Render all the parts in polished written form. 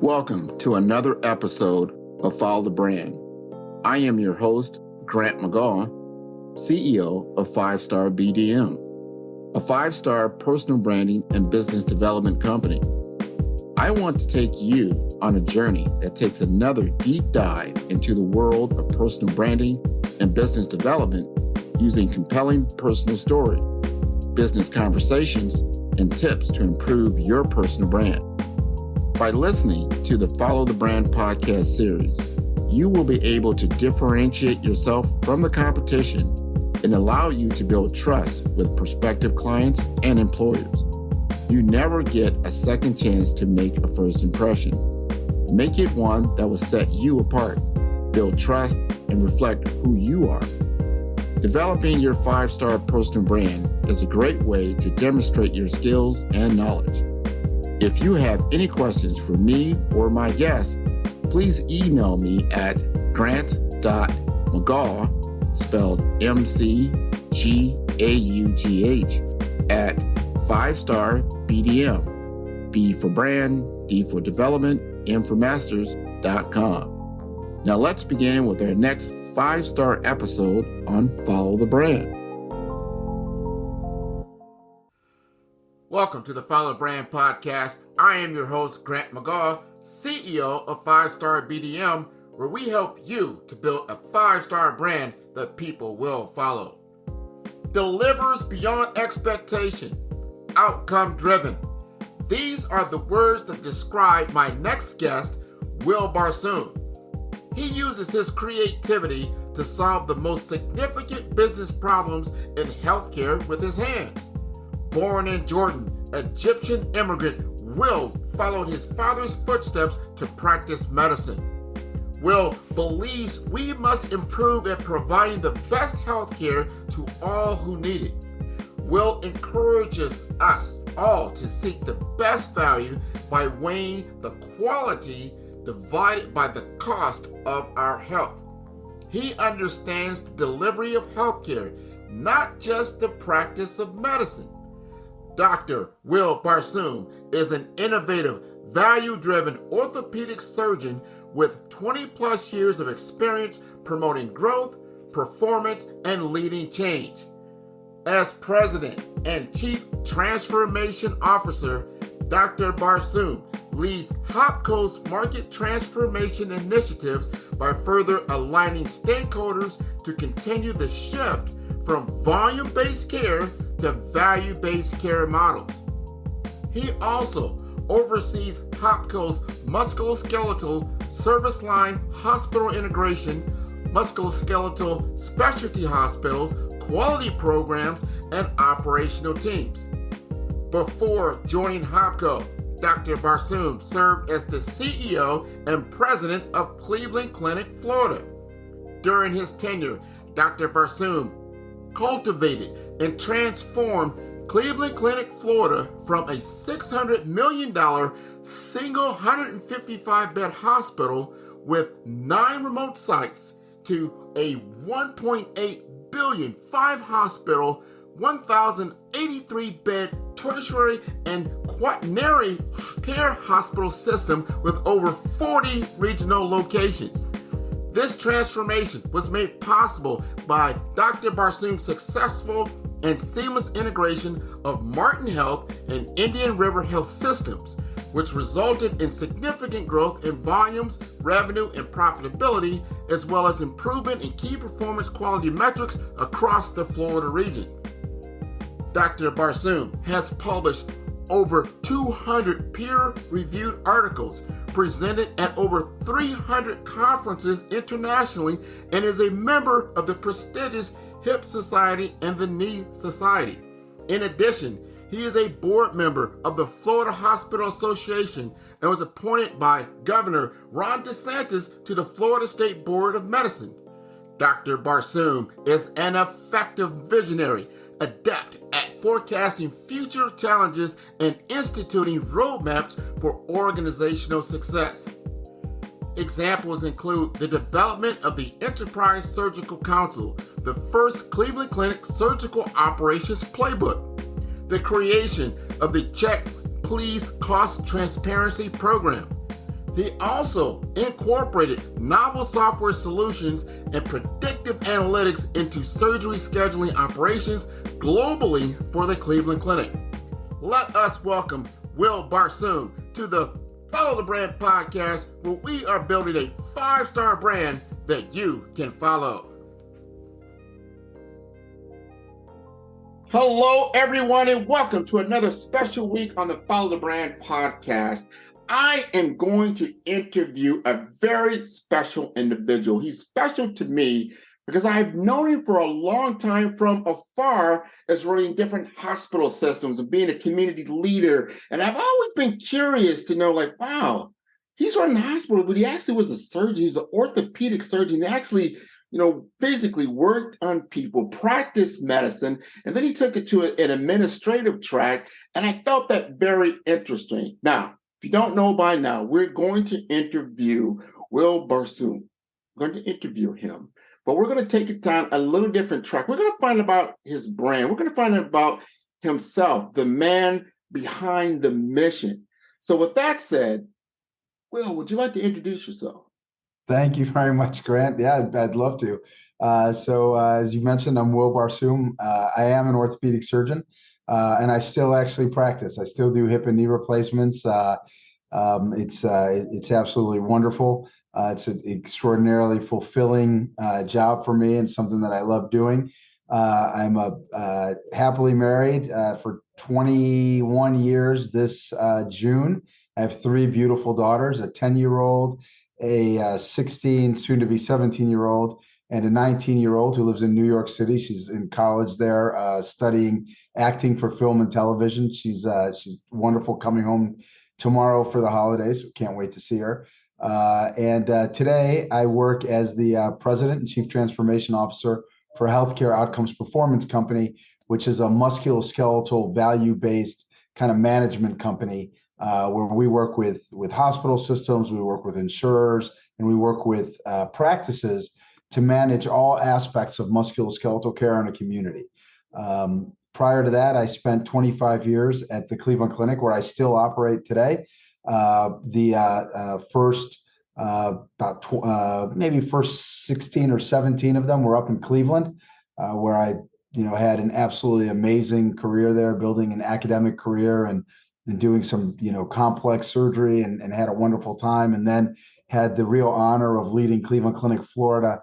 Welcome to another episode of Follow the Brand. I am your host, Grant McGaw, CEO of 5-Star BDM, a 5-star personal branding and business development company. I want to take you on a journey that takes another deep dive into the world of personal branding and business development using compelling personal story, business conversations, and tips to improve your personal brand. By listening to the Follow the Brand podcast series, you will be able to differentiate yourself from the competition and allow you to build trust with prospective clients and employers. You never get a second chance to make a first impression. Make it one that will set you apart, build trust, and reflect who you are. Developing your 5-star personal brand is a great way to demonstrate your skills and knowledge. If you have any questions for me or my guests, please email me at grant.mcgaugh, spelled M-C-G-A-U-G-H, at 5-star BDM, B for brand, D for development, M for masters.com. Now let's begin with our next 5-star episode on Follow the Brand. Welcome to the Follow the Brand podcast. I am your host, Grant McGaugh, CEO of 5-Star BDM, where we help you to build a 5-star brand that people will follow. Delivers beyond expectation, outcome driven. These are the words that describe my next guest, Wael Barsoum. He uses his creativity to solve the most significant business problems in healthcare with his hands. Born in Jordan, Egyptian immigrant, Wael followed his father's footsteps to practice medicine. Wael believes we must improve at providing the best healthcare to all who need it. Wael encourages us all to seek the best value by weighing the quality divided by the cost of our health. He understands the delivery of healthcare, not just the practice of medicine. Dr. Wael Barsoum is an innovative, value-driven orthopedic surgeon with 20-plus years of experience promoting growth, performance, and leading change. As President and Chief Transformation Officer, Dr. Barsoum leads HOPCo's market transformation initiatives by further aligning stakeholders to continue the shift from volume-based care to value-based care models. He also oversees HOPCo's musculoskeletal service line hospital integration, musculoskeletal specialty hospitals, quality programs, and operational teams. Before joining HOPCo, Dr. Barsoum served as the CEO and President of Cleveland Clinic, Florida. During his tenure, Dr. Barsoum cultivated and transformed Cleveland Clinic, Florida from a $600 million single 155-bed hospital with 9 remote sites to a $1.8 billion 5-hospital, 1,083-bed tertiary and quaternary care hospital system with over 40 regional locations. This transformation was made possible by Dr. Barsoum's successful and seamless integration of Martin Health and Indian River Health systems, which resulted in significant growth in volumes, revenue, and profitability, as well as improvement in key performance quality metrics across the Florida region. Dr. Barsoum has published over 200 peer-reviewed articles, presented at over 300 conferences internationally, and is a member of the prestigious Hip Society and the Knee Society. In addition, he is a board member of the Florida Hospital Association and was appointed by Governor Ron DeSantis to the Florida State Board of Medicine. Dr. Barsoum is an effective visionary, adept at forecasting future challenges and instituting roadmaps for organizational success. Examples include the development of the Enterprise Surgical Council, the first Cleveland Clinic surgical operations playbook, the creation of the Check Please Cost Transparency Program, He also incorporated novel software solutions and predictive analytics into surgery scheduling operations globally for the Cleveland Clinic. Let us welcome Wael Barsoum to the Follow the Brand podcast, where we are building a 5-star brand that you can follow. Hello, everyone, and welcome to another special week on the Follow the Brand podcast. I am going to interview a very special individual. He's special to me because I've known him for a long time from afar as running different hospital systems and being a community leader. And I've always been curious to know, wow, he's running a hospital, but he actually was a surgeon. He's an orthopedic surgeon. He actually, physically worked on people, practiced medicine, and then he took it to an administrative track. And I felt that very interesting. Now, if you don't know by now, we're going to interview Wael Barsoum. We're going to interview him, but we're going to take it down a little different track. We're going to find about his brand. We're going to find out about himself, the man behind the mission. So with that said, Wael, would you like to introduce yourself? Thank you very much, Grant. Yeah, I'd love to. As you mentioned, I'm Wael Barsoum. I am an orthopedic surgeon. And I still actually practice. I still do hip and knee replacements. It's absolutely wonderful. It's an extraordinarily fulfilling job for me and something that I love doing. I'm happily married for 21 years this June. I have 3 beautiful daughters, a 10-year-old, a 16, soon to be 17-year-old, and a 19-year-old who lives in New York City. She's in college there, studying acting for film and television. She's wonderful, coming home tomorrow for the holidays. Can't wait to see her. Today I work as the president and chief transformation officer for Healthcare Outcomes Performance Company, which is a musculoskeletal value-based kind of management company where we work with hospital systems, we work with insurers, and we work with practices to manage all aspects of musculoskeletal care in a community. Prior to that, I spent 25 years at the Cleveland Clinic, where I still operate today. First 16 or 17 of them were up in Cleveland, where I had an absolutely amazing career there, building an academic career and doing some complex surgery and had a wonderful time. And then had the real honor of leading Cleveland Clinic, Florida,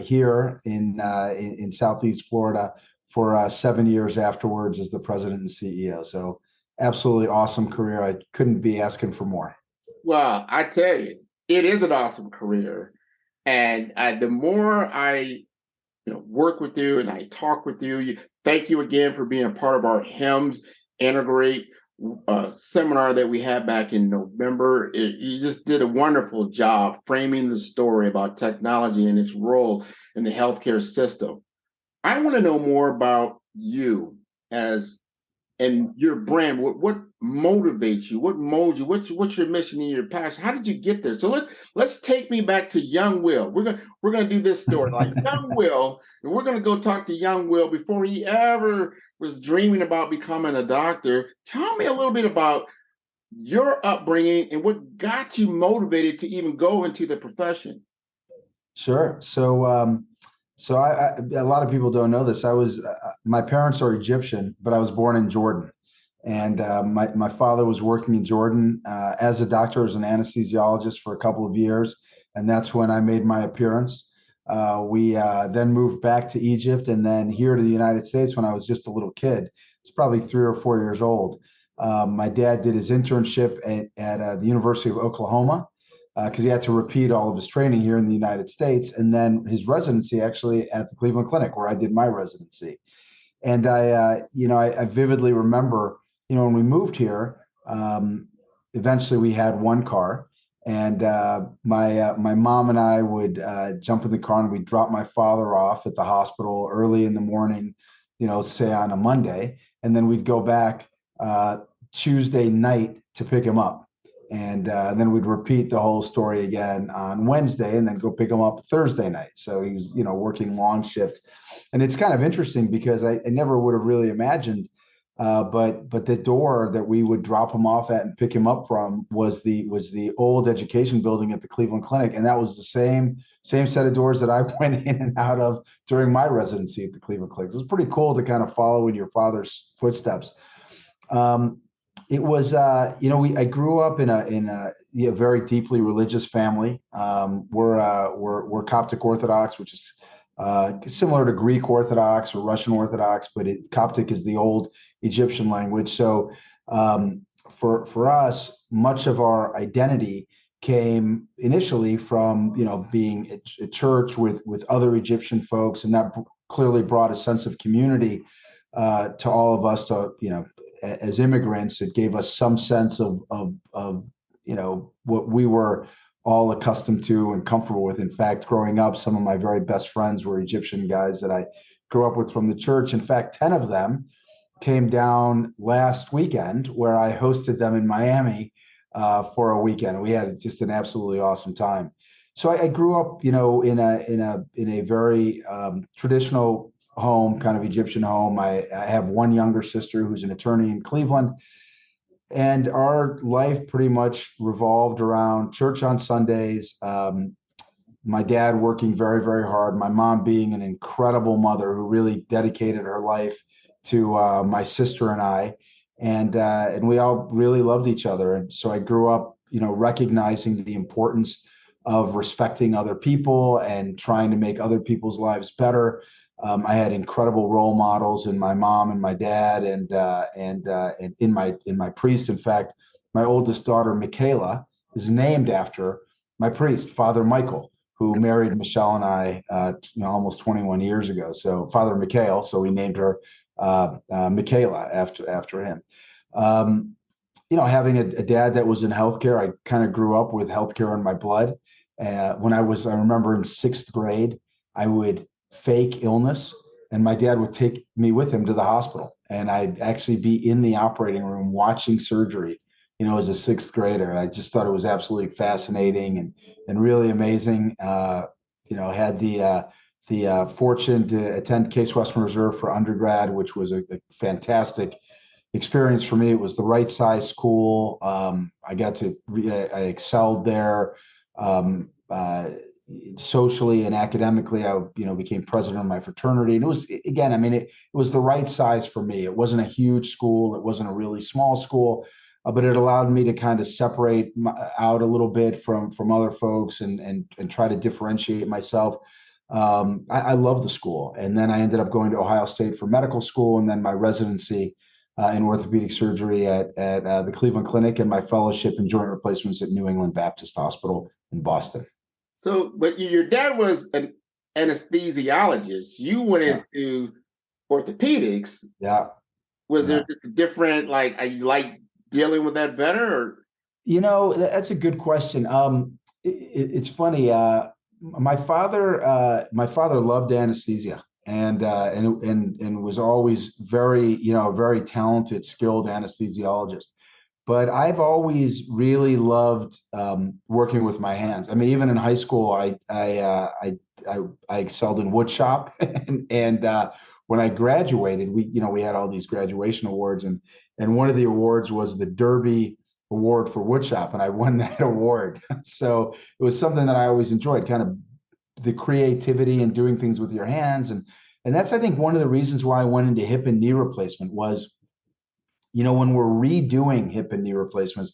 here in Southeast Florida for 7 years afterwards as the president and CEO. So absolutely awesome career. I couldn't be asking for more. Well, I tell you, it is an awesome career. And the more I work with you and I talk with you, thank you again for being a part of our HIMSS Integrate seminar that we had back in November. You just did a wonderful job framing the story about technology and its role in the healthcare system. I want to know more about you and your brand. What motivates you? What molds you? What's your mission and your passion? How did you get there? So let's take me back to young Wael. We're gonna do this story like young Wael, and we're gonna go talk to young Wael before he ever was dreaming about becoming a doctor. Tell me a little bit about your upbringing and what got you motivated to even go into the profession. Sure. So a lot of people don't know this. My parents are Egyptian, but I was born in Jordan. And my father was working in Jordan as a doctor, as an anesthesiologist for a couple of years. And that's when I made my appearance. We then moved back to Egypt and then here to the United States when I was just a little kid. It's probably 3 or 4 years old. My dad did his internship at the University of Oklahoma because he had to repeat all of his training here in the United States, and then his residency actually at the Cleveland Clinic, where I did my residency. And I vividly remember, when we moved here, eventually we had one car, and my mom and I would jump in the car and we'd drop my father off at the hospital early in the morning, say on a Monday, and then we'd go back Tuesday night to pick him up. And then we'd repeat the whole story again on Wednesday and then go pick him up Thursday night. So he was, working long shifts. And it's kind of interesting because I never would have really imagined But the door that we would drop him off at and pick him up from was the old education building at the Cleveland Clinic, and that was the same set of doors that I went in and out of during my residency at the Cleveland Clinic. It was pretty cool to kind of follow in your father's footsteps. Um, it was, I grew up in a very deeply religious family. We're Coptic Orthodox, which is similar to Greek Orthodox or Russian Orthodox, but Coptic is the old Egyptian language. So for us, much of our identity came initially from being at church with other Egyptian folks, and that clearly brought a sense of community to all of us. As immigrants, it gave us some sense of what we were all accustomed to and comfortable with. In fact, growing up, some of my very best friends were Egyptian guys that I grew up with from the church. In fact, 10 of them came down last weekend, where I hosted them in Miami for a weekend. We had just an absolutely awesome time. So I grew up, in a very traditional home, kind of Egyptian home. I have one younger sister who's an attorney in Cleveland. And our life pretty much revolved around church on Sundays. My dad working very, very hard. My mom being an incredible mother who really dedicated her life to my sister and I. And we all really loved each other. And so I grew up, recognizing the importance of respecting other people and trying to make other people's lives better. I had incredible role models in my mom and my dad, and in my priest. In fact, my oldest daughter, Michaela, is named after my priest, Father Michael, who married Michelle and I, almost 21 years ago. So Father Michael, so we named her Michaela after him. Having a dad that was in healthcare, I kind of grew up with healthcare in my blood. I remember in sixth grade, I would fake illness, and my dad would take me with him to the hospital, and I'd actually be in the operating room watching surgery, as a sixth grader. I just thought it was absolutely fascinating and really amazing. Had the fortune to attend Case Western Reserve for undergrad, which was a fantastic experience for me. It was the right size school. I excelled there. Socially and academically, I became president of my fraternity, and it was, again, it was the right size for me. It wasn't a huge school, it wasn't a really small school, but it allowed me to kind of separate out a little bit from other folks and try to differentiate myself. I love the school, and then I ended up going to Ohio State for medical school, and then my residency in orthopedic surgery at the Cleveland Clinic, and my fellowship in joint replacements at New England Baptist Hospital in Boston. So, but your dad was an anesthesiologist. You went into orthopedics. Yeah. Was there a different, you like dealing with that better? Or? That's a good question. It's funny. My father loved anesthesia, and was always very talented, skilled anesthesiologist. But I've always really loved working with my hands. Even in high school, I excelled in wood shop, and when I graduated, we had all these graduation awards, and one of the awards was the Derby Award for wood shop, and I won that award. So it was something that I always enjoyed, kind of the creativity and doing things with your hands, and that's, I think, one of the reasons why I went into hip and knee replacement was, when we're redoing hip and knee replacements,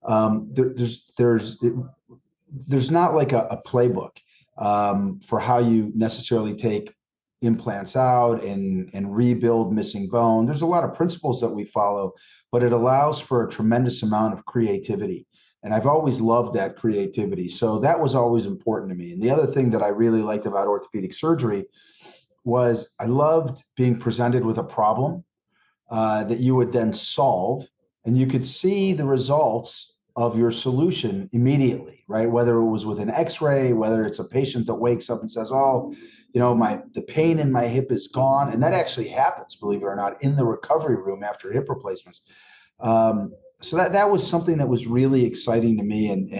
there's not like a playbook for how you necessarily take implants out and rebuild missing bone. There's a lot of principles that we follow, but it allows for a tremendous amount of creativity. And I've always loved that creativity. So that was always important to me. And the other thing that I really liked about orthopedic surgery was I loved being presented with a problem that you would then solve, and you could see the results of your solution immediately, right? Whether it was with an X-ray, whether it's a patient that wakes up and says, "Oh, the pain in my hip is gone," and that actually happens, believe it or not, in the recovery room after hip replacements. So that was something that was really exciting to me and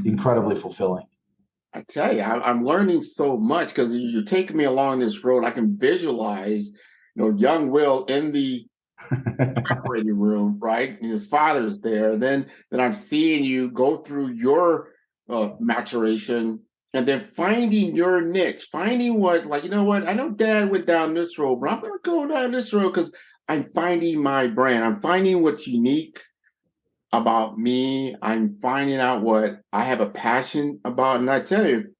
incredibly fulfilling. I tell you, I'm learning so much because you're taking me along this road. I can visualize, young Will in the operating room, right? And his father's there. And then I'm seeing you go through your maturation and then finding your niche, finding what, like, you know what, I know dad went down this road, but I'm going to go down this road because I'm finding my brand. I'm finding what's unique about me. I'm finding out what I have a passion about. And I tell you,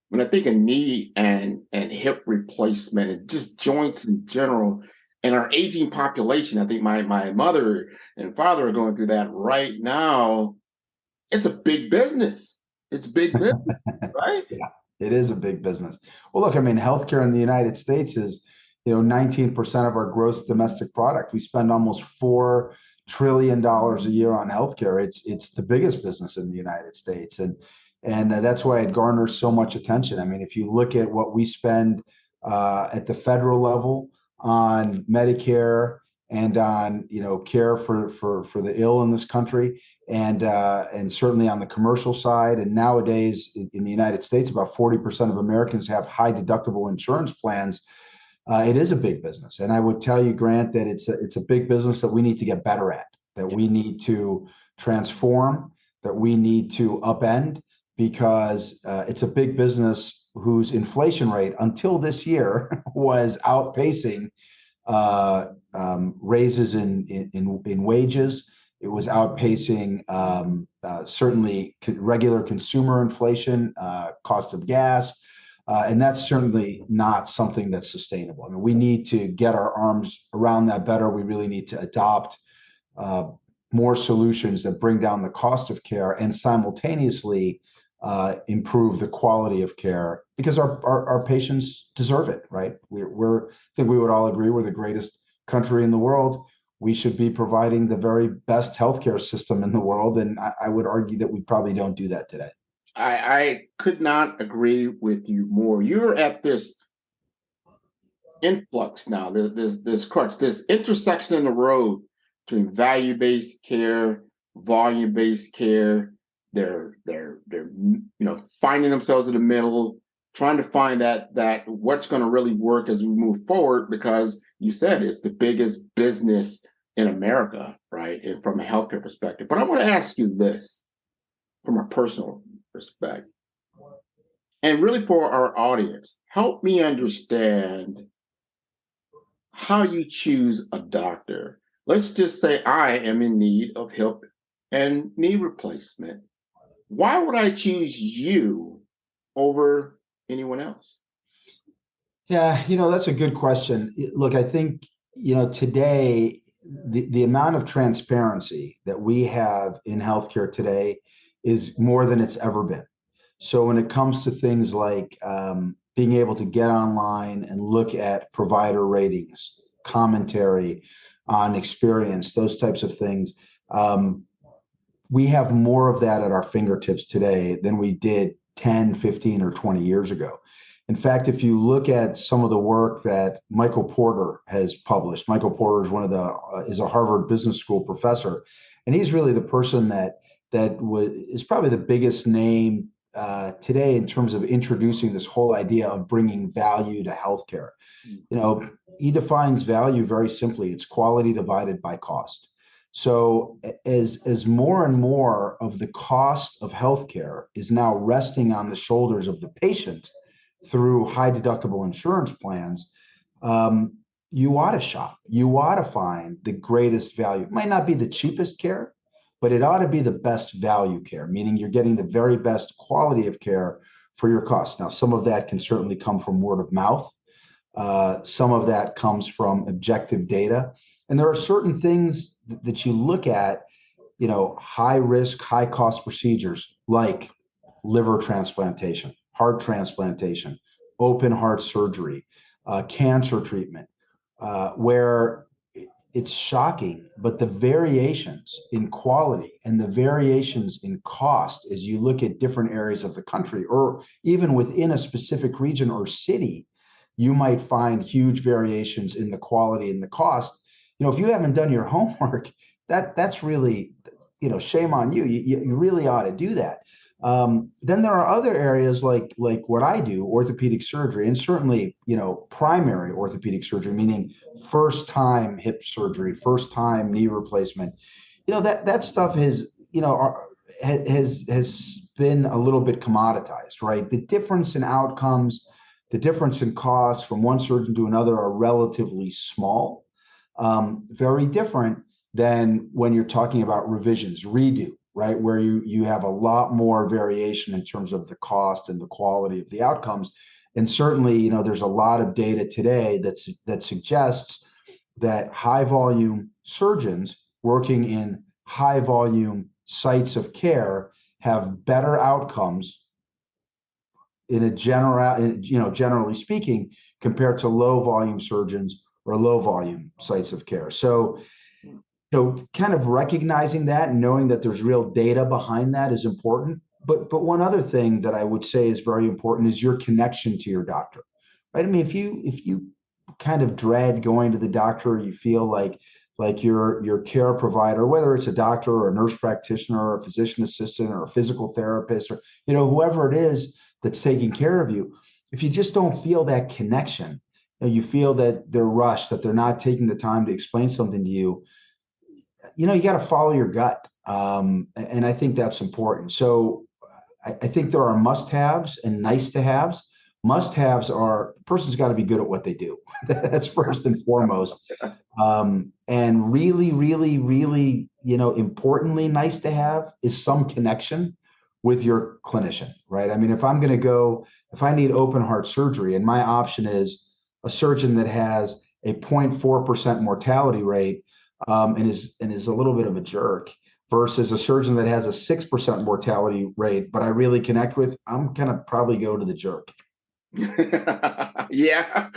when I think of knee and hip replacement and just joints in general and our aging population, I think my mother and father are going through that right now. It's a big business. It's big business, right? Yeah, it is a big business. Well, look, I mean, healthcare in the United States is, 19% of our gross domestic product. We spend almost $4 trillion a year on healthcare. It's the biggest business in the United States, and that's why it garners so much attention. I mean, if you look at what we spend at the federal level on Medicare and on care for the ill in this country, and certainly on the commercial side. And nowadays in the United States, about 40% of Americans have high deductible insurance plans. It is a big business, and I would tell you, Grant, that it's a big business that we need to get better at, that we need to transform, that we need to upend, because it's a big business whose inflation rate until this year was outpacing raises in wages. It was outpacing certainly regular consumer inflation, cost of gas, and that's certainly not something that's sustainable. I mean, we need to get our arms around that better. We really need to adopt more solutions that bring down the cost of care and simultaneously improve the quality of care, because our patients deserve it, right? I think we would all agree we're the greatest country in the world. We should be providing the very best healthcare system in the world, and I would argue that we probably don't do that today. I could not agree with you more. You're at this influx now, this crux, this intersection in the road between value-based care, volume-based care. They're finding themselves in the middle, trying to find that what's going to really work as we move forward, because you said it's the biggest business in America, right? And from a healthcare perspective. But I want to ask you this from a personal perspective, and really for our audience, help me understand how you choose a doctor. Let's just say I am in need of hip and knee replacement. Why would I choose you over anyone else? Yeah, that's a good question. Look, I think, today, the amount of transparency that we have in healthcare today is more than it's ever been. So when it comes to things like being able to get online and look at provider ratings, commentary on experience, those types of things, we have more of that at our fingertips today than we did 10, 15, or 20 years ago. In fact, if you look at some of the work that Michael Porter has published, Michael Porter is a Harvard Business School professor, and he's really the person that is probably the biggest name today in terms of introducing this whole idea of bringing value to healthcare. He defines value very simply. It's quality divided by cost. So as more and more of the cost of healthcare is now resting on the shoulders of the patient through high deductible insurance plans, you ought to shop. You ought to find the greatest value. It might not be the cheapest care, but it ought to be the best value care, meaning you're getting the very best quality of care for your costs. Now, some of that can certainly come from word of mouth. Some of that comes from objective data. And there are certain things that you look at, high risk, high cost procedures like liver transplantation, heart transplantation, open heart surgery, cancer treatment, where it's shocking, but the variations in quality and the variations in cost as you look at different areas of the country, or even within a specific region or city, you might find huge variations in the quality and the cost. If you haven't done your homework, that's really, shame on you. You really ought to do that. Then there are other areas like what I do, orthopedic surgery, and certainly, primary orthopedic surgery, meaning first time hip surgery, first time knee replacement. That stuff has been a little bit commoditized, right? The difference in outcomes, the difference in cost from one surgeon to another are relatively small. Very different than when you're talking about revisions, redo, right? Where you have a lot more variation in terms of the cost and the quality of the outcomes. And certainly, there's a lot of data today that suggests that high volume surgeons working in high volume sites of care have better outcomes generally speaking, compared to low volume surgeons or low volume sites of care. So, kind of recognizing that and knowing that there's real data behind that is important. But one other thing that I would say is very important is your connection to your doctor, right? I mean, if you kind of dread going to the doctor, you feel like your care provider, whether it's a doctor or a nurse practitioner or a physician assistant or a physical therapist or whoever it is that's taking care of you, if you just don't feel that connection, you feel that they're rushed, that they're not taking the time to explain something to you, you got to follow your gut. And I think that's important. So I think there are must-haves and nice-to-haves. Must-haves are the person's got to be good at what they do. That's first and foremost. And really, really, really, importantly, nice to have is some connection with your clinician, right? I mean, if I need open heart surgery and my option is a surgeon that has a 0.4% mortality rate, and is a little bit of a jerk, versus a surgeon that has a 6% mortality rate, but I really connect with, I'm gonna probably go to the jerk. Yeah.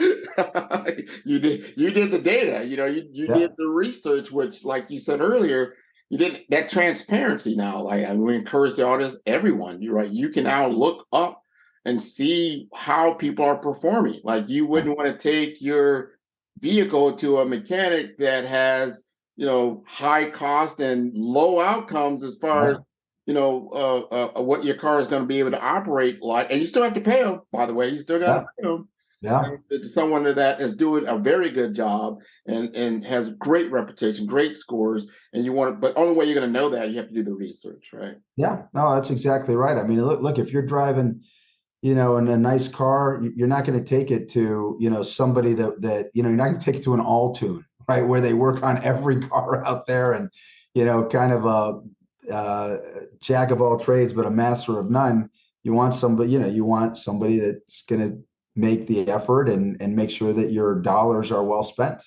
You did the data, you did the research, which, like you said earlier, you did that transparency. Now, like, we encourage the audience, everyone, you're right, you can now look up and see how people are performing. Like, you wouldn't want to take your vehicle to a mechanic that has high cost and low outcomes as far as what your car is going to be able to operate like, and you still have to pay them. By the way, you still got to pay them. Yeah, someone that is doing a very good job and has great reputation, great scores, and but only way you're going to know that, you have to do the research, right? Yeah, no, that's exactly right. I mean, look, if you're driving, in a nice car, you're not going to take it to, somebody that you're not going to take it to an all-tune, right? Where they work on every car out there and, kind of a jack of all trades, but a master of none. You want somebody that's going to make the effort and make sure that your dollars are well spent.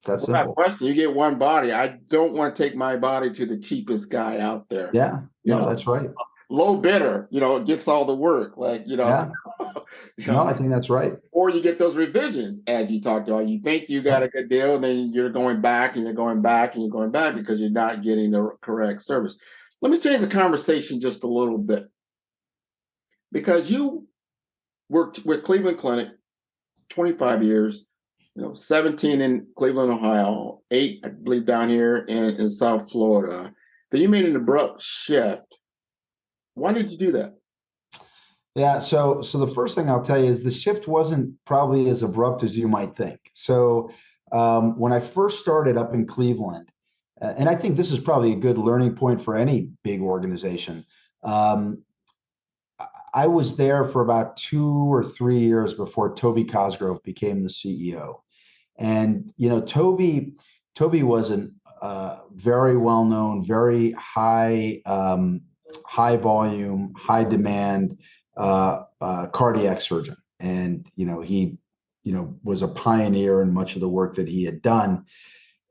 That's simple. Question. You get one body. I don't want to take my body to the cheapest guy out there. Yeah, that's right. Low bidder, gets all the work. Like, Yeah. No, I think that's right. Or you get those revisions, as you talked about. You think you got a good deal, and then you're going back and you're going back and you're going back because you're not getting the correct service. Let me change the conversation just a little bit, because you worked with Cleveland Clinic 25 years, 17 in Cleveland, Ohio, 8, I believe, down here in South Florida. Then you made an abrupt shift. Why did you do that? Yeah, so the first thing I'll tell you is the shift wasn't probably as abrupt as you might think. So when I first started up in Cleveland, and I think this is probably a good learning point for any big organization, I was there for about 2 or 3 years before Toby Cosgrove became the CEO. And Toby was a very well known, very high volume, high demand cardiac surgeon, and he was a pioneer in much of the work that he had done.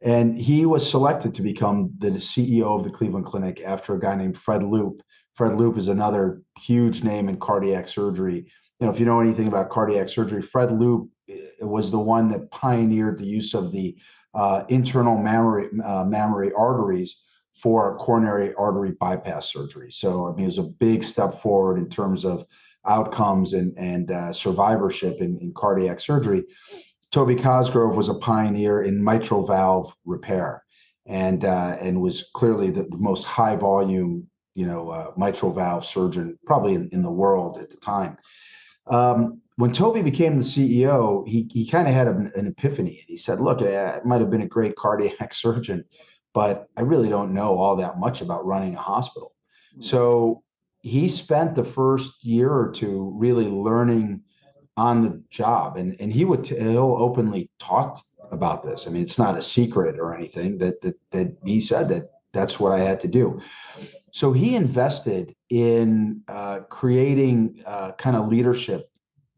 And he was selected to become the CEO of the Cleveland Clinic after a guy named Fred Loop. Fred Loop is another huge name in cardiac surgery. If you know anything about cardiac surgery, Fred Loop was the one that pioneered the use of the internal mammary arteries for coronary artery bypass surgery. So, I mean, it was a big step forward in terms of outcomes and survivorship in cardiac surgery. Toby Cosgrove was a pioneer in mitral valve repair, and was clearly the most high volume mitral valve surgeon probably in the world at the time. When Toby became the CEO, he kind of had an epiphany, and he said, "Look, I might have been a great cardiac surgeon, but I really don't know all that much about running a hospital." So he spent the first year or two really learning on the job, and he'll openly talk about this. I mean, it's not a secret or anything that he said that's what I had to do. So he invested in creating kind of leadership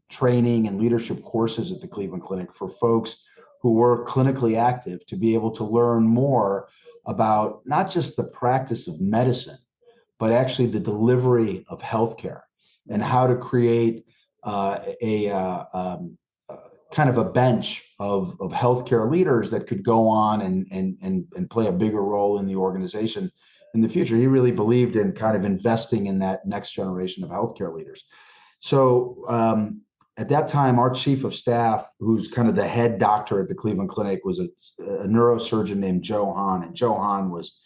training and leadership courses at the Cleveland Clinic for folks who were clinically active to be able to learn more about not just the practice of medicine, but actually the delivery of healthcare and how to create kind of a bench of healthcare leaders that could go on and play a bigger role in the organization in the future. He really believed in kind of investing in that next generation of healthcare leaders. So at that time, our chief of staff, who's kind of the head doctor at the Cleveland Clinic, was a neurosurgeon named Joe Hahn. And Joe Hahn was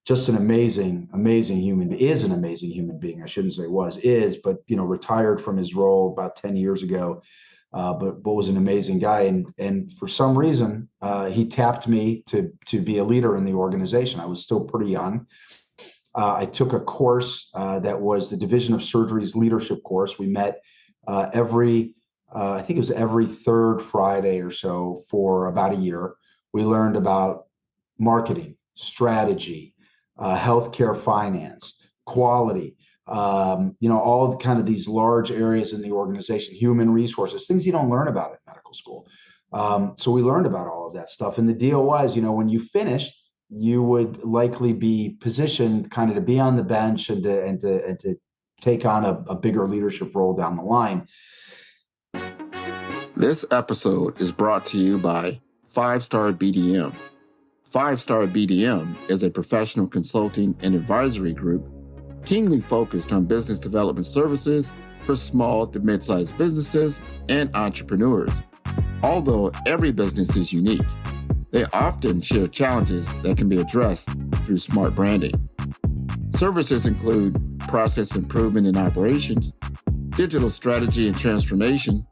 just an amazing human being, is an amazing human being. I shouldn't say is, but retired from his role about 10 years ago, but was an amazing guy. And for some reason, he tapped me to be a leader in the organization. I was still pretty young. I took a course that was the Division of Surgery's leadership course. We met I think it was every third Friday or so for about a year. We learned about marketing, strategy, healthcare finance, quality, all kind of these large areas in the organization, human resources, things you don't learn about in medical school. So we learned about all of that stuff. And the deal was, when you finished, you would likely be positioned kind of to be on the bench and to take on a bigger leadership role down the line. This episode is brought to you by 5-Star BDM. 5-Star BDM is a professional consulting and advisory group keenly focused on business development services for small to mid-sized businesses and entrepreneurs. Although every business is unique, they often share challenges that can be addressed through smart branding. Services include process improvement in operations, digital strategy and transformation,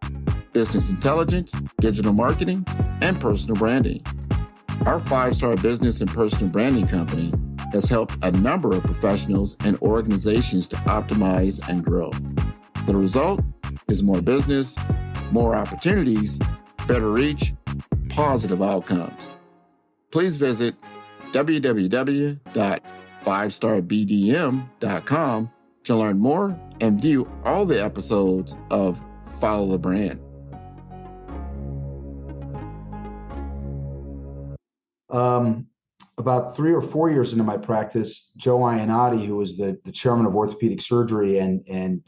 business intelligence, digital marketing, and personal branding. Our 5-Star business and personal branding company has helped a number of professionals and organizations to optimize and grow. The result is more business, more opportunities, better reach, positive outcomes. Please visit www.5starbdm.com to learn more and view all the episodes of Follow the Brand. About 3 or 4 years into my practice, Joe Ionati, who was the chairman of orthopedic surgery and in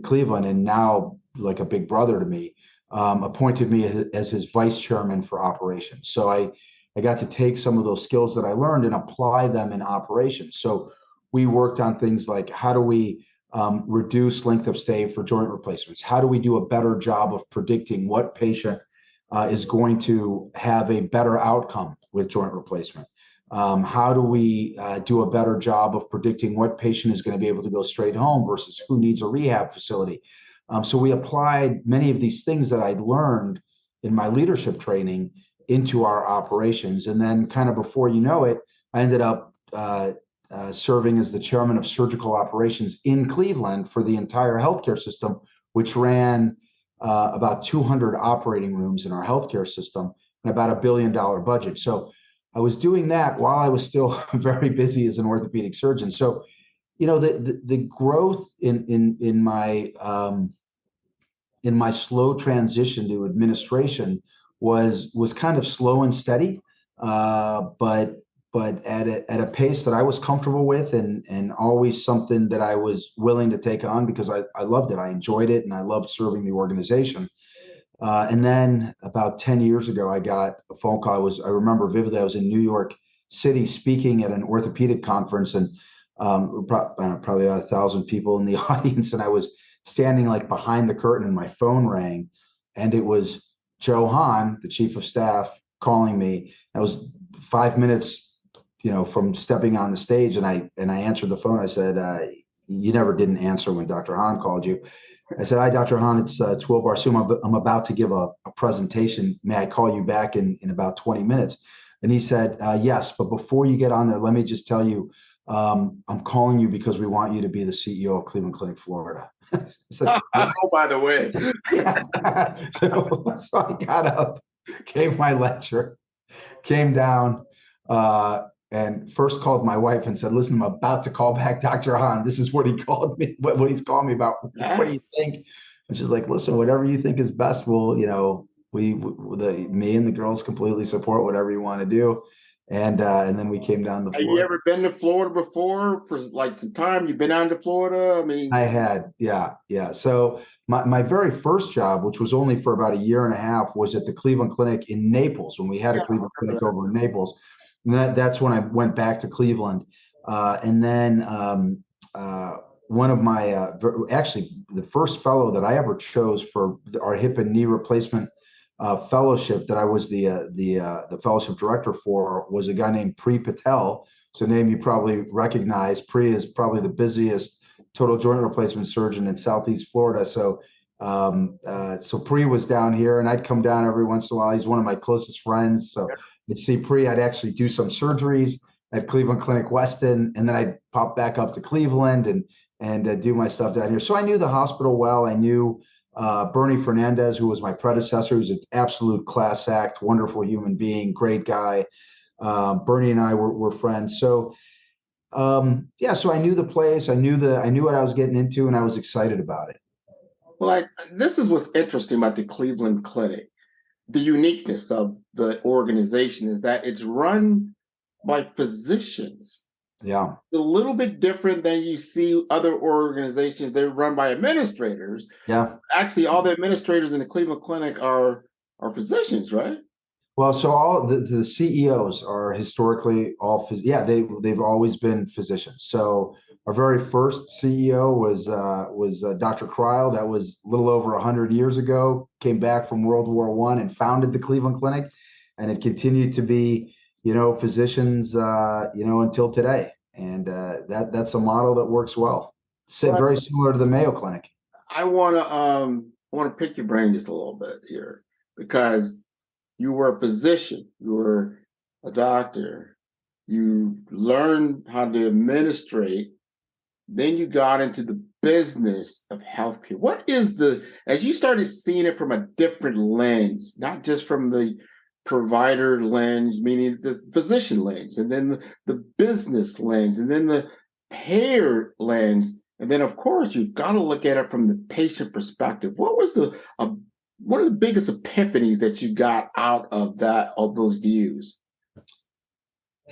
Cleveland, and now like a big brother to me, appointed me as his vice chairman for operations. So I got to take some of those skills that I learned and apply them in operations. So we worked on things like, how do we reduce length of stay for joint replacements? How do we do a better job of predicting what patient is going to have a better outcome with joint replacement? How do we do a better job of predicting what patient is going to be able to go straight home versus who needs a rehab facility? So we applied many of these things that I'd learned in my leadership training into our operations. And then kind of before you know it, I ended up serving as the chairman of surgical operations in Cleveland for the entire healthcare system, which ran about 200 operating rooms in our healthcare system and about $1 billion budget. So I was doing that while I was still very busy as an orthopedic surgeon. So, the growth in my slow transition to administration was kind of slow and steady, but at a pace that I was comfortable with, and always something that I was willing to take on because I loved it. I enjoyed it, and I loved serving the organization. And then about 10 years ago, I got a phone call. I remember vividly, I was in New York City speaking at an orthopedic conference, and probably about 1,000 people in the audience. And I was standing like behind the curtain, and my phone rang, and it was Joe Hahn, the chief of staff, calling me. I was 5 minutes from stepping on the stage, and I answered the phone. I said, you never didn't answer when Dr. Hahn called you. I said, hi, Dr. Hahn, it's Wael Barsoum. I'm about to give a presentation. May I call you back in about 20 minutes? And he said, yes, but before you get on there, let me just tell you, I'm calling you because we want you to be the CEO of Cleveland Clinic, Florida. I said, Oh, by the way. yeah. So I got up, gave my lecture, came down, and first called my wife and said, listen, I'm about to call back Dr. Hahn. This is what he called me, what he's calling me about. What do you think? And she's like, listen, whatever you think is best, me and the girls completely support whatever you want to do. And then we came down to Florida. Have you ever been to Florida before for like some time? You've been down to Florida? I mean, I had, yeah. So my very first job, which was only for about a year and a half, was at the Cleveland Clinic in Naples when we had a Cleveland Clinic over in Naples. And that's when I went back to Cleveland. And then one of my, actually the first fellow that I ever chose for our hip and knee replacement fellowship that I was the fellowship director for was a guy named Pri Patel. It's a name you probably recognize. Pri is probably the busiest total joint replacement surgeon in Southeast Florida. So Pri was down here, and I'd come down every once in a while. He's one of my closest friends. So I'd see Pri. I'd actually do some surgeries at Cleveland Clinic Weston, and then I'd pop back up to Cleveland and do my stuff down here. So I knew the hospital well. I knew Bernie Fernandez, who was my predecessor, who's an absolute class act, wonderful human being, great guy. Bernie and I were friends. So so I knew the place. I knew what I was getting into, and I was excited about it. Well, this is what's interesting about the Cleveland Clinic. The uniqueness of the organization is that it's run by physicians. Yeah. It's a little bit different than you see other organizations. They're run by administrators. Yeah. Actually, all the administrators in the Cleveland Clinic are physicians, right? Well, so all the CEOs are historically all they've always been physicians. So our very first CEO was Dr. Kreil. That was a little over 100 years ago. Came back from World War I and founded the Cleveland Clinic, and it continued to be physicians until today. And that's a model that works well. Very similar to the Mayo Clinic. I want to pick your brain just a little bit here, because you were a physician, you were a doctor, you learned how to administrate, then you got into the business of healthcare. What is as you started seeing it from a different lens, not just from the provider lens, meaning the physician lens, and then the business lens, and then the payer lens, and then of course you've got to look at it from the patient perspective. What was one of the biggest epiphanies that you got out of those views?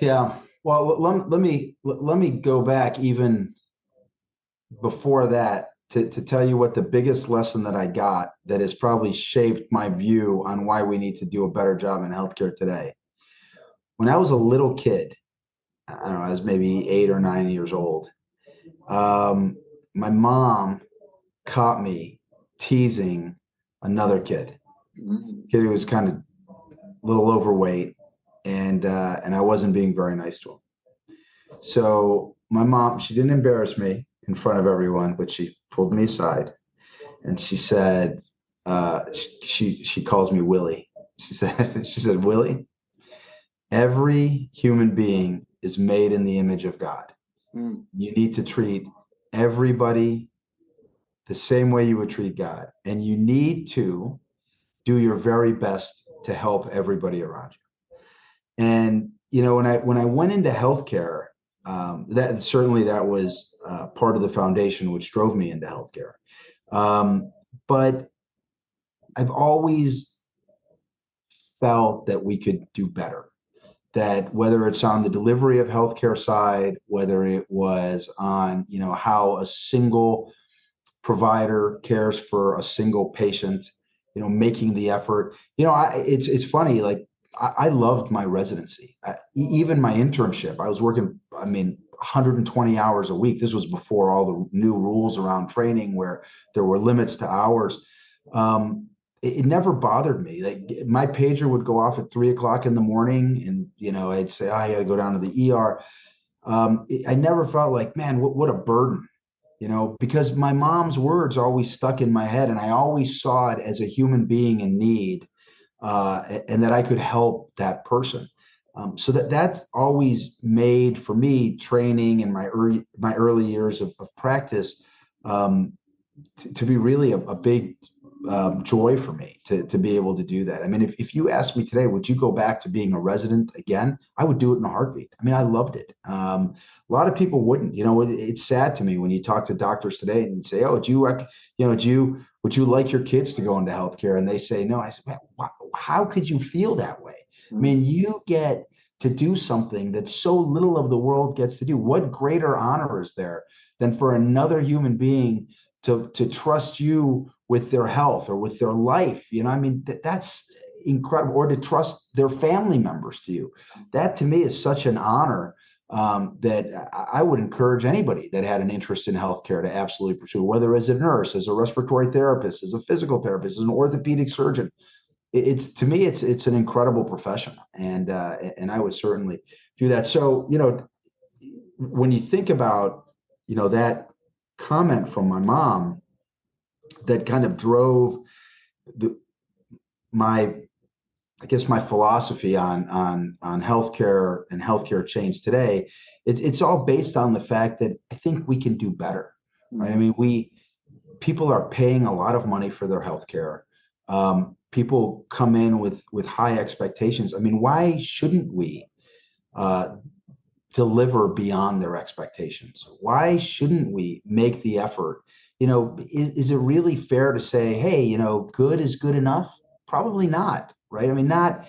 Yeah. Well, let me go back even before that to tell you what the biggest lesson that I got that has probably shaped my view on why we need to do a better job in healthcare today. When I was a little kid, I don't know, I was maybe 8 or 9 years old. My mom caught me teasing another kid who was kind of a little overweight, and I wasn't being very nice to him. So my mom, she didn't embarrass me in front of everyone, but she pulled me aside and she said, she calls me Willie. She said, Willie, every human being is made in the image of God. You need to treat everybody the same way you would treat God. And you need to do your very best to help everybody around you. And, when I went into healthcare, that was part of the foundation which drove me into healthcare. But I've always felt that we could do better. That whether it's on the delivery of healthcare side, whether it was on, how a single provider cares for a single patient, making the effort. It's funny. Like I loved my residency, even my internship. I was working, 120 hours a week. This was before all the new rules around training where there were limits to hours. it never bothered me. Like my pager would go off at 3 o'clock in the morning, and I'd say, oh, I got to go down to the ER. I never felt like, man, what a burden, because my mom's words always stuck in my head, and I always saw it as a human being in need, and that I could help that person. So that's always made for me training in my early years of practice, to be really a big joy for me to be able to do that. I mean, if you asked me today, would you go back to being a resident again? I would do it in a heartbeat. I mean, I loved it. A lot of people wouldn't. It's sad to me when you talk to doctors today and you say, "Oh, would you like your kids to go into healthcare?" And they say no. I said, "Man, how could you feel that way? I mean, you get to do something that so little of the world gets to do. What greater honor is there than for another human being to trust you with their health or with their life?" I mean, that's incredible. Or to trust their family members to you. That to me is such an honor, that I would encourage anybody that had an interest in healthcare to absolutely pursue, whether as a nurse, as a respiratory therapist, as a physical therapist, as an orthopedic surgeon. It's to me, it's an incredible profession, and I would certainly do that. So, when you think about, that comment from my mom that kind of drove the, my I guess my philosophy on healthcare and healthcare change today, it's all based on the fact that I think we can do better, right? I mean, people are paying a lot of money for their healthcare. People come in with high expectations. I mean, why shouldn't we uh, deliver beyond their expectations? Why shouldn't we make the effort? Is it really fair to say, hey, good is good enough? Probably not, right? I mean, not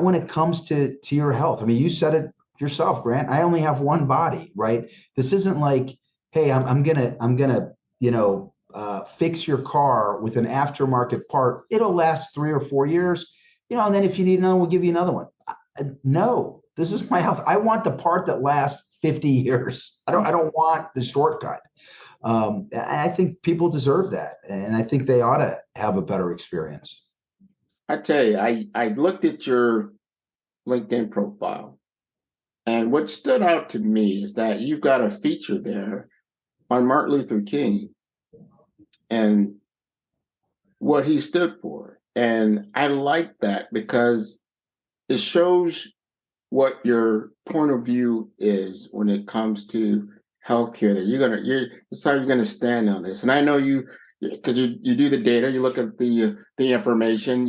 when it comes to your health. I mean, you said it yourself, Grant. I only have one body, right? This isn't like, hey, I'm gonna fix your car with an aftermarket part. It'll last 3 or 4 years, and then if you need another, we'll give you another one. No, this is my health. I want the part that lasts 50 years. I don't want the shortcut. I think people deserve that, and I think they ought to have a better experience. I tell you, I looked at your LinkedIn profile, and what stood out to me is that you've got a feature there on Martin Luther King and what he stood for. And I like that because it shows what your point of view is when it comes to healthcare. That this is how you're gonna stand on this. And I know you, because you do the data, you look at the information.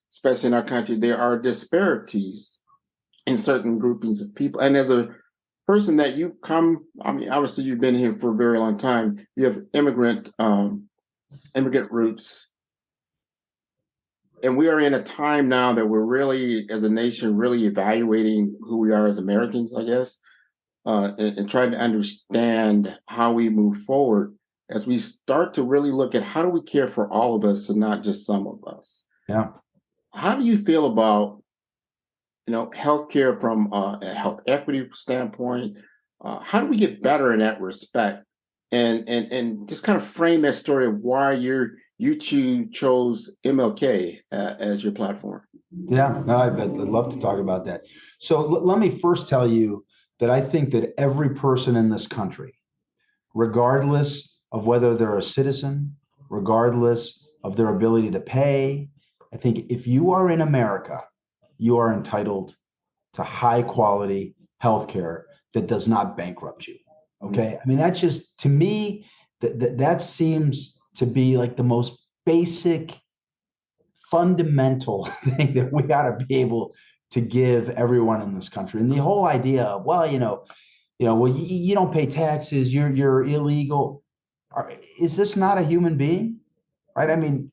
Especially in our country, there are disparities in certain groupings of people. And as a person that you've come, I mean, obviously you've been here for a very long time. You have immigrant roots, and we are in a time now that we're really, as a nation, really evaluating who we are as Americans, I guess, and trying to understand how we move forward as we start to really look at how do we care for all of us and not just some of us. Yeah. How do you feel about healthcare from a health equity standpoint? How do we get better in that respect? And just kind of frame that story of why you chose MLK as your platform. Yeah, no, I'd love to talk about that. So let me first tell you that I think that every person in this country, regardless of whether they're a citizen, regardless of their ability to pay, I think if you are in America, you are entitled to high quality healthcare that does not bankrupt you. Okay. I mean, that's just, to me, that seems to be like the most basic, fundamental thing that we ought to be able to give everyone in this country. And the whole idea of, well, you don't pay taxes, you're illegal. Is this not a human being? Right? I mean,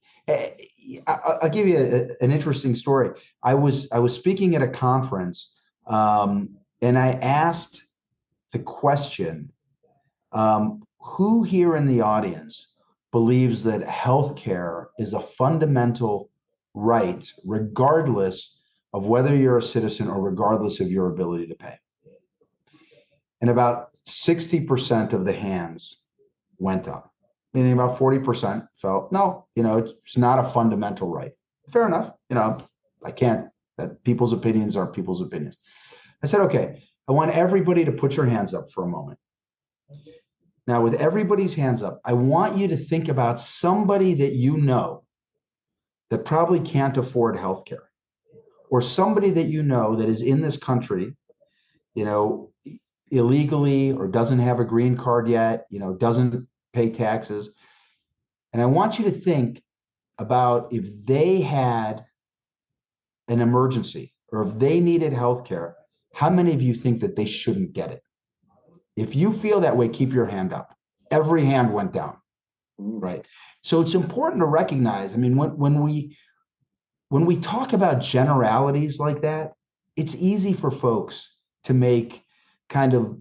I'll give you an interesting story. I was speaking at a conference, and I asked the question, who here in the audience believes that healthcare is a fundamental right, regardless of whether you're a citizen or regardless of your ability to pay? And about 60% of the hands went up. meaning about 40% felt, no, it's not a fundamental right. Fair enough. I can't, that people's opinions are people's opinions. I said, okay, I want everybody to put your hands up for a moment. Now, with everybody's hands up, I want you to think about somebody that you know that probably can't afford healthcare, or somebody that you know that is in this country, illegally, or doesn't have a green card yet, doesn't pay taxes. And I want you to think about if they had an emergency or if they needed healthcare, how many of you think that they shouldn't get it? If you feel that way, keep your hand up. Every hand went down, right? So it's important to recognize, I mean, when we talk about generalities like that, it's easy for folks to make kind of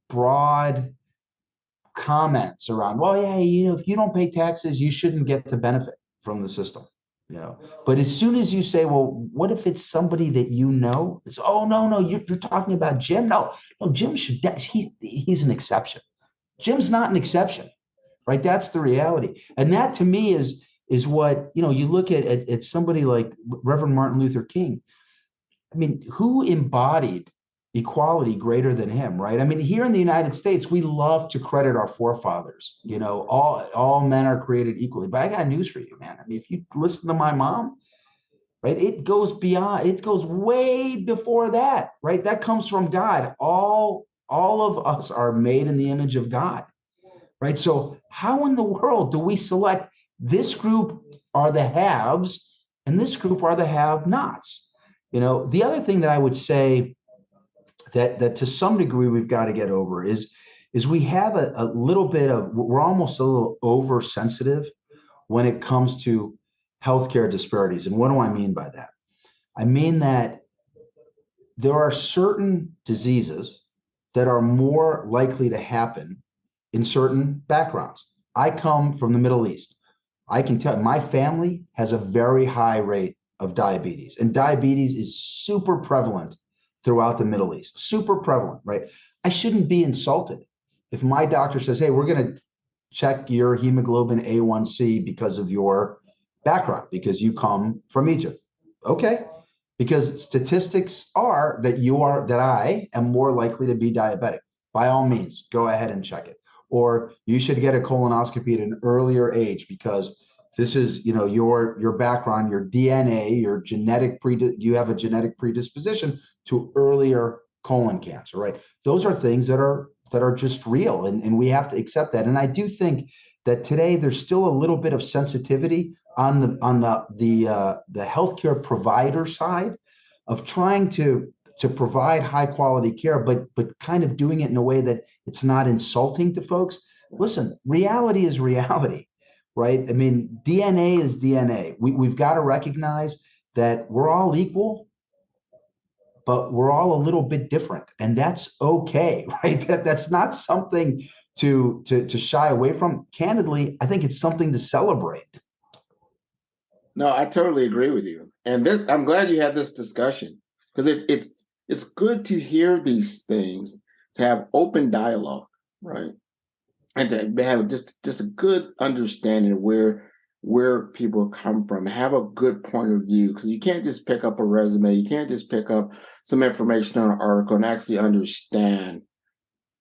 broad comments around, well, yeah, if you don't pay taxes, you shouldn't get to benefit from the system. But as soon as you say, well, what if it's somebody that it's, oh, no, you're talking about Jim. No, Jim he's an exception. Jim's not an exception, right? That's the reality. And that to me is what, you look at somebody like Reverend Martin Luther King. I mean, who embodied equality greater than him, right? I mean, here in the United States, we love to credit our forefathers. All men are created equally. But I got news for you, man. I mean, if you listen to my mom, right, it goes way before that, right? That comes from God. All of us are made in the image of God, right? So how in the world do we select this group are the haves and this group are the have-nots? The other thing that I would say that to some degree we've got to get over is we have a little bit of, we're almost a little oversensitive when it comes to healthcare disparities. And what do I mean by that? I mean that there are certain diseases that are more likely to happen in certain backgrounds. I come from the Middle East. I can tell my family has a very high rate of diabetes, and diabetes is super prevalent throughout the Middle East, super prevalent, right? I shouldn't be insulted if my doctor says, hey, we're going to check your hemoglobin A1C because of your background, because you come from Egypt. Okay. Because statistics are that I am more likely to be diabetic. By all means, go ahead and check it. Or you should get a colonoscopy at an earlier age because this is, your background, your DNA, your you have a genetic predisposition to earlier colon cancer, right? Those are things that are just real, and we have to accept that. And I do think that today there's still a little bit of sensitivity on the healthcare provider side of trying to provide high quality care, but kind of doing it in a way that it's not insulting to folks. Listen, reality is reality, right? I mean, DNA is DNA. We've got to recognize that we're all equal, but we're all a little bit different, and that's okay, right? That's not something to shy away from. Candidly, I think it's something to celebrate. No, I totally agree with you. And I'm glad you had this discussion because it's good to hear these things, to have open dialogue, right? And to have just a good understanding of where people come from, have a good point of view, because you can't just pick up a resume, you can't just pick up some information on an article and actually understand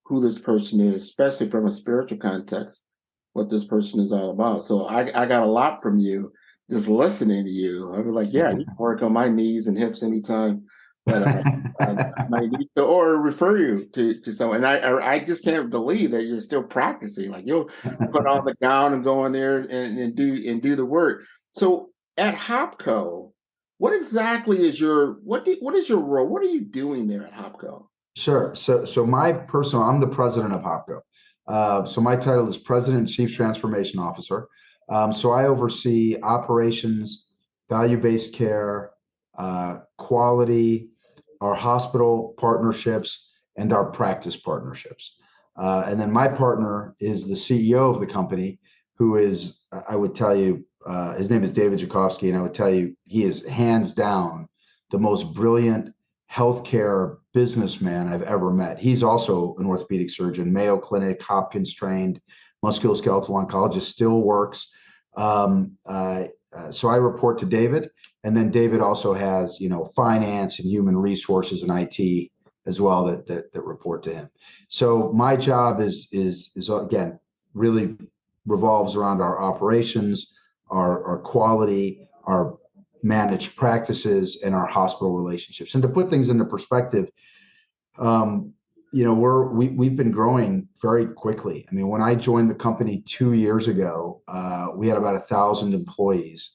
who this person is, especially from a spiritual context, what this person is all about. So I got a lot from you just listening to you. I was like, yeah, you can work on my knees and hips anytime that I might need to, or refer you to someone. And I just can't believe that you're still practicing. Like you'll put on the gown and go in there and do the work. So at HOPCo, what exactly is what is your role? What are you doing there at HOPCo? Sure. So I'm the president of HOPCo. So my title is President and Chief Transformation Officer. So I oversee operations, value-based care, quality, our hospital partnerships, and our practice partnerships. And then my partner is the CEO of the company, who is, I would tell you, his name is David Jakovsky, and I would tell you he is hands down the most brilliant healthcare businessman I've ever met. He's also an orthopedic surgeon, Mayo Clinic, Hopkins trained, musculoskeletal oncologist, still works. So I report to David, and then David also has, finance and human resources and IT as well that report to him. So my job is again really revolves around our operations, our quality, our managed practices, and our hospital relationships. And to put things into perspective, we've been growing very quickly. I mean, when I joined the company 2 years ago, we had about 1,000 employees.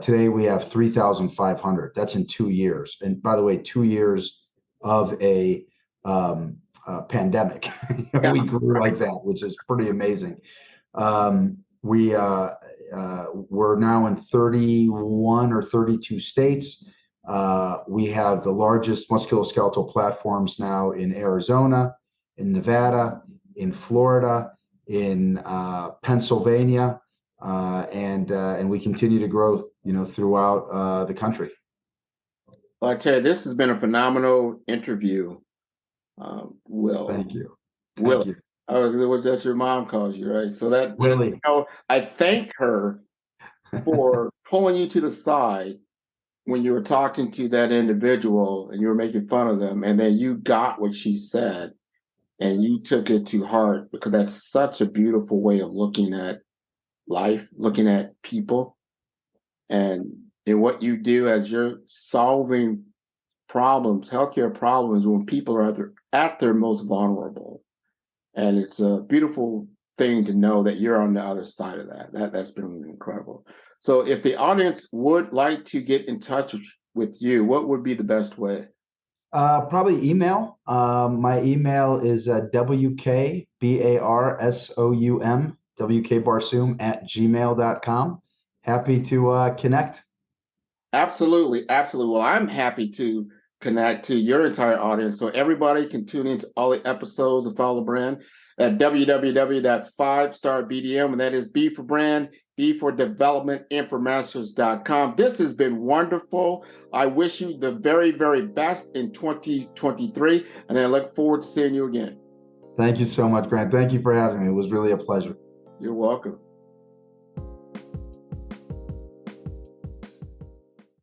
Today we have 3,500. That's in 2 years. And by the way, 2 years of a pandemic, we grew like that, which is pretty amazing. We're now in 31 or 32 states. We have the largest musculoskeletal platforms now in Arizona, in Nevada, in Florida, in Pennsylvania, and we continue to grow, throughout the country. Well, I tell you, this has been a phenomenal interview, Will. Thank you. Will. It was just your mom calls you, right? So that Willie. I thank her for pulling you to the side when you were talking to that individual and you were making fun of them, and then you got what she said and you took it to heart, because that's such a beautiful way of looking at life, looking at people, and in what you do as you're solving problems, healthcare problems, when people are at their most vulnerable. And it's a beautiful thing to know that you're on the other side of that. That's been incredible. So if the audience would like to get in touch with you, what would be the best way? Probably email. My email is wkbarsoum@gmail.com. Happy to connect. Absolutely. Well, I'm happy to connect to your entire audience, so everybody can tune into all the episodes of Follow Brand at www.5starbdm, and that is B for brand, D for development, M for masters.com. This has been wonderful. I wish you the very, very best in 2023, and I look forward to seeing you again. Thank you so much, Grant. Thank you for having me. It was really a pleasure. You're welcome.